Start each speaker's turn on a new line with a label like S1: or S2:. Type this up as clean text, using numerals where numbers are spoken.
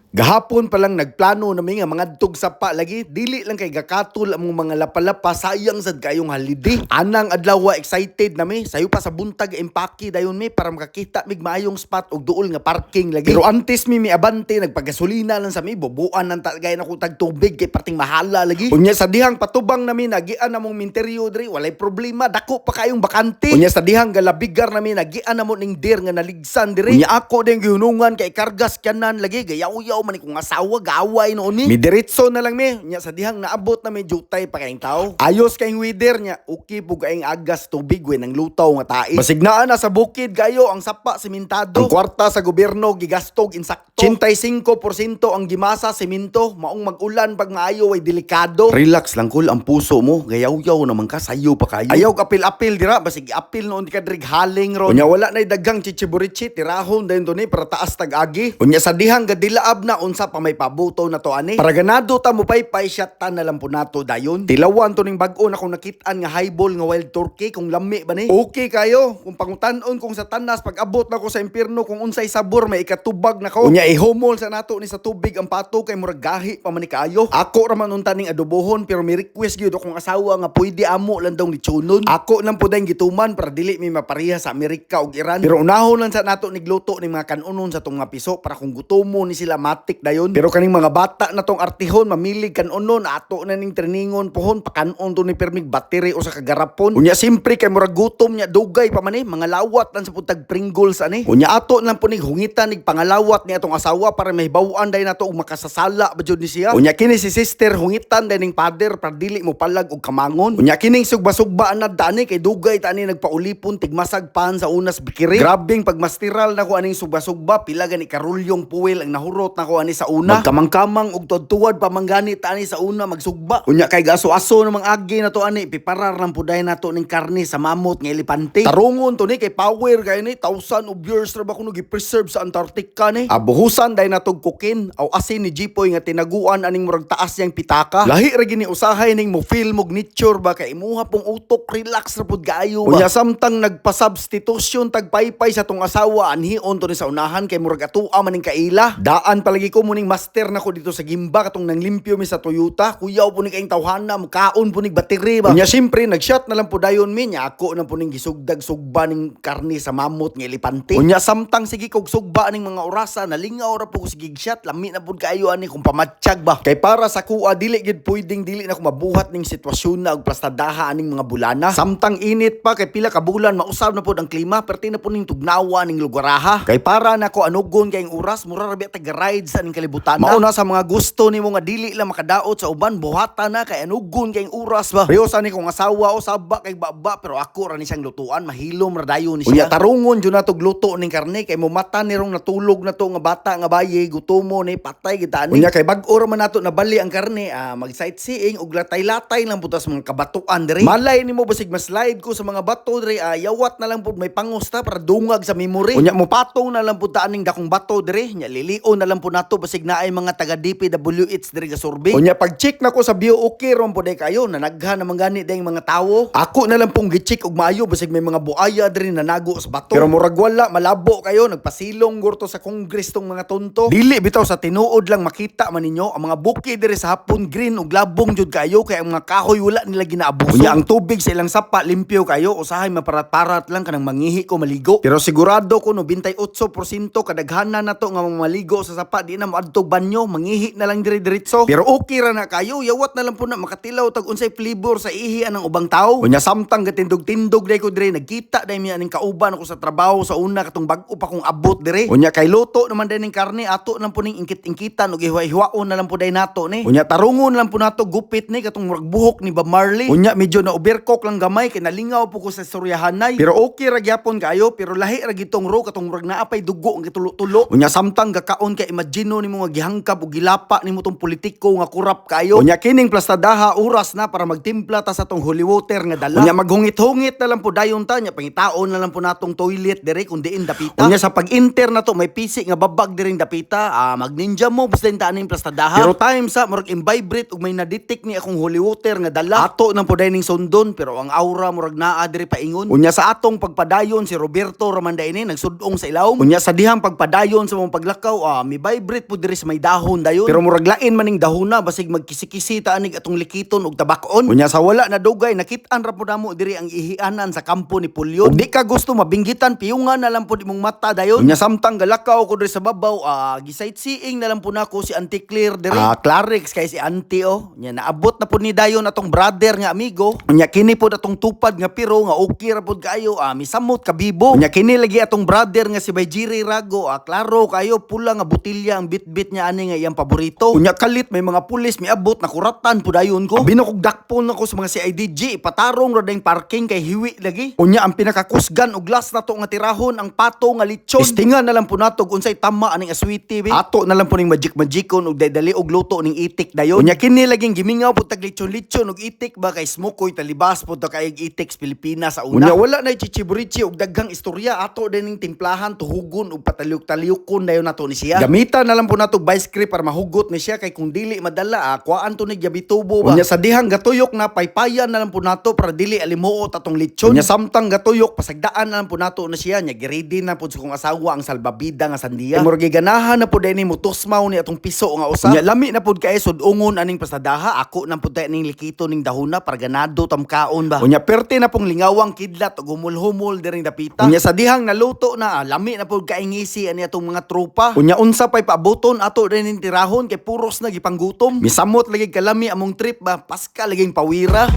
S1: Gahapon pa lang nagplano nami nga mga dug sapa lagi dili lang kay gakatol among mga lapalapa sayang sad kayong holiday. Anang adlaw excited nami sayo pa sa buntag empake dayon mi para makakita mig maayong spot og duol nga parking lagi. Pero antes mi abante nagpagasolina lang sa mi bubuan nang tagay na ko tag tubig kay parting mahala lagi. Unya sa dihang patubang nami nagian namong minteryo diri walay problema dako pa kayong bakante. Unya sa dihang galabigar nami nagian namo ning dir nga naligsan diri. Unya ako din gihunungan kay kargas kanan lagi gayaw-yaw man kung asawa gaway noon ni. Midiretso na lang mi nya sa dihang naabot na may jutay pa kayong tao. Ayos kayong weather nya okay pug kaayong agas tubig we nang lutaw nga tais. Basignaan na sa bukid gayo ang sapa sementado. Ang kwarta sa gobyerno gigastog insakto. 85% ang gimasa semento maong mag-ulan pag maayo ay delikado. Relax lang kul ang puso mo gayaw-yaw naman ka sayo pa kayo. Ayaw apil-apil dira basig apil noon di ka drig haling ron. Unya wala nay daghang chichiburichi tirahon dayon to ni para taas tag-agi. Unya sa dihang gadilaab na unsa pa may pabuto na to ani. Para ganado ta mo pay shot ta na lang po nato dayon. Tilawan to ning bag-o na kung nakitaan nga highball nga wild turkey kung lami ba ni. Okay kayo kung pangutan-on kung sa tanas pag abot na ko sa impierno kung unsay sabor may ikatubag na ko. Unya ihomol sa nato ni sa tubig ang pato kay murag gahi pa man ni kaayo. Ako ra man unta ning adobohon pero mi request gyud akong asawa nga pwede amo lang daw ni chunon. Ako nang pudayng gituman para dili mi mapareha sa Amerika ug Iran. Pero unahon lang sa nato nigluto ning mga kanunon sa tong mga piso para kung gutomo ni sila matik dayon. Pero kaning mga bata na tong artihon mamilig kanunon ato na ning treningon pohon pakanon to ni permig battery o sa kagarapon. Unya simpre kay murag gutom nya dugay pa man ni mga lawat lang sa putag Pringles ani. Unya ato lang po ning hungitan nig pangalawat ni atong asawa para mahibaw-an day nato og makasasala ba jud ni siya. Unya kini si sister hungitan day ning father para dili mo palag og kamangon. Unya kining sugba-sugba anad dani kay dugay tani nagpaulipon tigmasag pan sa unas bikiri. Grabing pagmastiral na ko aning sugba-sugba pila gani karulyong puwel ang nahurot na ko ani sa una. Magkamang-kamang og tuwad pamanggani tani sa una magsugba. Unya kay gaso-aso namang agi na to ani piparar lang puday nato ning karne sa mamot nga elepante. Tarungon to ni kay power kay ni 1,000 of years ra ba kuno gi-preserve sa Antarctica ni. Abuhusan day natog kukin aw asin ni Jipoy nga tinaguan aning murag taas yang pitaka. Lahi ra gini usahay ning mo feel mog nature ba kay imuha pong utok relax ra pud kaayo ba. Unya samtang nagpa-substitution tag paypay sa tong asawa anhion to ni sa unahan kay murag atoa man ning kaila. Daan palagi ko muning master na ko dito sa gimba katong nanglimpyo mi sa Toyota. Kuyaw po ni kayong tawhana mukaon po ning battery ba. Unya syempre nagshot na lang po dayon mi nya ako na po ning gisugdag sugba ning karne sa mamot nga elepante. Unya samtang sige kog sugba ning mga orasa nalingaw ra po ko sige shot lami na pud kaayo ani kung pamatsyag ba. Kay para sa kuha dili gid pwedeng dili na ko mabuhat ning sitwasyon na og plastadaha aning mga bulana. Samtang init pa kay pila ka bulan mausab na pud ang klima perti na po ning tugnawa ning lugaraha. Kay para nako anugon kayong oras mura ra biya tag-ride sa ning kalibutan. Mauna sa mga gusto nimo nga dili lang makadaot sa uban buhatan na kay anugon kayong oras ba. Reos ani kong asawa o saba kay baba pero ako ra ni siyang lutuan mahilom ra dayon ni siya. Unya tarungon jud nato gluto ning karne kay mumata ni rong natulog na to nga bata nga baye gutomo ni patay gitani. Unya kay bag-o ra man nato nabali ang karne mag sightseeing ug latay-latay lang putas mga kabatuan diri. Malay nimo basig ma-slide ko sa mga bato diri yawat na lang pud may pangusta para dungag sa memory. Unya mo patong na lang pud ta aning dakong bato diri nya lilio na lang pud nato basig naay mga taga DPWH diri ga survey. Unya pag-check nako sa bio okay ron pud kayo nanaghan naman gani dayng mga tawo. Ako na lang pong gi-check og maayo basig may mga buaya diri na nago sa bato. Pero murag wala malabo kayo nagpasilong gurto sa Congress tong mga tonto. Dili bitaw sa tinuod lang makita man ninyo ang mga bukid diri sa hapon green ug labong jud kayo kay ang mga kahoy wala nila ginaabuso. Unya ang tubig sa ilang sapa limpyo kayo usahay maparat-parat lang kanang mangihi ko maligo. Pero sigurado ko no 28% kadaghanan nato nga maligo sa sapa di na moadtog banyo mangihi na lang diri diretso. Pero okay ra na kayo yawat na lang po na makatilaw tag unsay flavor sa ihi anang ubang tawo. Unya samtang gatindog-tindog day ko diri nagkita day mi aning kauban ako sa trabaho sa una katong bag-o pa kong abot diri. Unya kay luto naman day ning karne ato lang po ning ingkit-ingkitan ug ihuwa-ihuwaon na lang po day nato ni. Unya tarungon lang po nato gupit ni katong murag buhok ni Bob Marley. Unya medyo na overcook lang gamay kay nalingaw po ko sa istoryahanay. Pero okay ra gyapon kayo pero lahi ra gitong ro katong murag naapay dugo ang gitulo-tulo. Unya samtang gakaon kay imagino nimo nga gihangkap ug gilapa nimo tong politiko nga kurap kayo. Unya kining plastadaha oras na para magtimpla ta sa tong holy water nga dala. Unya maghungit-hungit na lang po dayon ta nya pangitaon na lang po natong toilet dire kun diin dapita. Unya sa pag-enter na to may pisi nga babag diring dapita mag-ninja mo basta ta aning plastadaha. Pero time sa murag imbibrate ug may nadetect ni akong holy water nga dala. Ato nang po dining sundon pero ang aura murag naa diri paingon. Unya sa atong pagpadayon si Roberto Ramandaini nagsudong sa ilawom. Unya sa dihang pagpadayon sa mong paglakaw may favorite po diri sa may dahon dayon. Pero murag lain maning dahona basig magkisi-kisi ta anig atong likiton og tabakon. Unya sa wala na dugay nakit-an ra po namo diri ang ihianan sa kampo ni Pulyon. Ug di ka gusto mabinggitan piyungan na lang po imong mata dayon. Unya samtang galakaw ko diri sa babaw, gisightseeing na lang po nako si Auntie Claire diri. Clarix kay si Auntie Nya naabot na po ni dayon atong brother nga amigo. Unya kini po atong tupad nga piro nga okay ra pod kayo, misamot kabibo. Unya kini lagi atong brother nga si Bayjiri Rago, klaro kayo pula nga butilya ang bitbit niya ani nga iyang paborito. Unya kalit may mga pulis miabot na kuratan po dayon ko. Binukog dakpon nako sa mga CIDG, patarong ra dayong parking kay hiwi lagi. Unya ang pinakakusgan og last na to nga tirahon ang pato nga lechon. Istingan na lang po nato kung unsay tama aning aswiti be. Ato na lang po ning magic-magicon og dali og luto ning itik dayon. Unya kini laging gimingaw po tag lechon-lechon og itik ba kay smokoy talibas po to kay itik sa Pilipinas sa una. Unya wala na chichiburichi og daghang istorya ato dining timplahan tuhugon og pataliok-taliokon dayon nato ni siya. Gamitan na lang po nato vice grip para mahugot ni siya kay kung dili madala kuan to ni gabitubo ba. Unya sa dihang gatuyok na paypayan na lang po nato para dili alimuot atong lechon. Unya samtang gatuyok pasagdaan na lang po nato na siya nya giredy na po sa kong asawa ang salbabida nga sandiya. Murag ganahan na po dini mutusmaw ni atong piso nga usa. Unya lami na pud kay sudungon aning pasadaha ako nang pud ning likito ning dahuna para ganado tamkaon ba. Unya perte na pong lingawang kidlat og humol-humol diring dapita. Unya sa dihang naluto na lami na pud kaingisi ani atong mga tropa. Unya unsa pay paaboton ato ning tirahon kay puros na gipanggutom. Misamot lagi kalami among trip ba paska laging pawira.